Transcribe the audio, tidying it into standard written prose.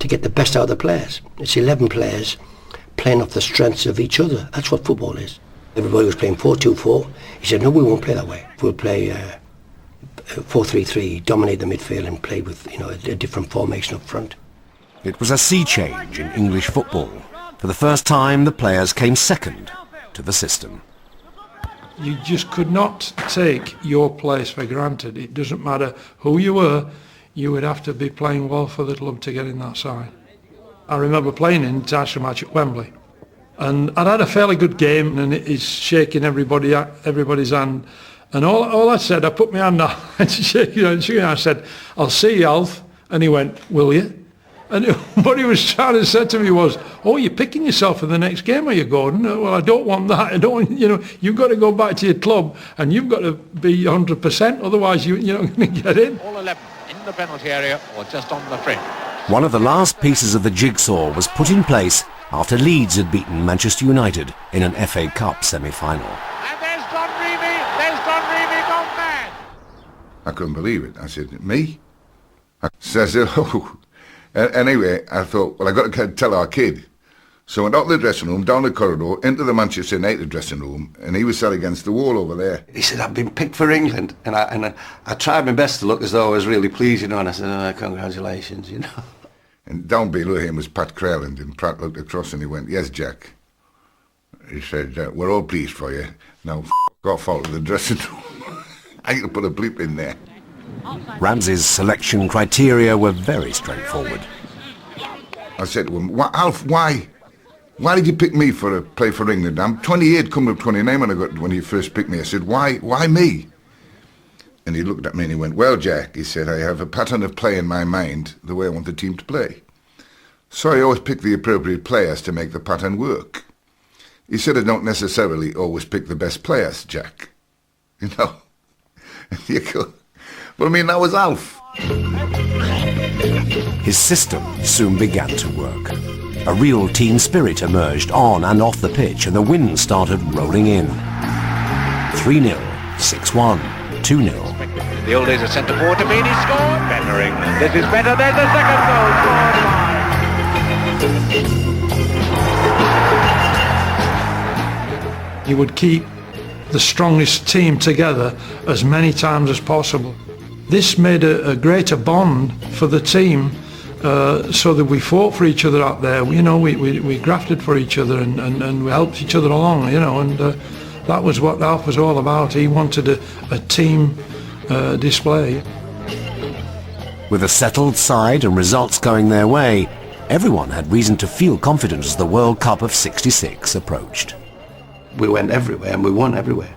to get the best out of the players. It's 11 players playing off the strengths of each other. That's what football is. Everybody was playing 4-2-4. He said, no, we won't play that way. We'll play 4-3-3, dominate the midfield and play with, you know, a different formation up front. It was a sea change in English football. For the first time, the players came second to the system. You just could not take your place for granted. It doesn't matter who you were, you would have to be playing well for the club to get in that side. I remember playing in the title match at Wembley, and I'd had a fairly good game, and he's shaking everybody's hand. And all I said, I put my hand out and I said, I'll see you, Alf. And he went, will you? And what he was trying to say to me was, oh, you're picking yourself for the next game, are you, Gordon? Well, I don't want that. I don't, you know, you've got to go back to your club and you've got to be 100%, otherwise you're not going to get in. All 11 in the penalty area or just on the fringe. One of the last pieces of the jigsaw was put in place after Leeds had beaten Manchester United in an FA Cup semi-final. And there's Don Reevy gone mad. I couldn't believe it. I said, me? I said, oh. Anyway, I thought, well, I got to tell our kid. So I went out of the dressing room, down the corridor, into the Manchester United dressing room, and he was sat against the wall over there. He said, I've been picked for England, and I tried my best to look as though I was really pleased, you know, and I said, oh, congratulations, you know. And down below him was Pat Crelland, and Pratt looked across and he went, yes, Jack. He said, we're all pleased for you. Now, off out of the dressing room. I could put a bleep in there. Ramsey's selection criteria were very straightforward. I said to him, Alf, why? Why did you pick me for a play for England? I'm 28, coming up 29 when you first picked me. I said, why me? And he looked at me and he went, well, Jack, he said, I have a pattern of play in my mind, the way I want the team to play. So I always pick the appropriate players to make the pattern work. He said, I don't necessarily always pick the best players, Jack. You know? And you go, well, I mean, that was Alf. His system soon began to work. A real team spirit emerged on and off the pitch, and the wind started rolling in. 3-0, 6-1, 2-0. The old days of centre forward to Beanie scored. Better England. This is better. There's the second goal. You would keep the strongest team together as many times as possible. This made a greater bond for the team, so that we fought for each other out there. You know, we grafted for each other and we helped each other along, you know, and that was what Alf was all about. He wanted a team display. With a settled side and results going their way, everyone had reason to feel confident as the World Cup of '66 approached. We went everywhere and we won everywhere.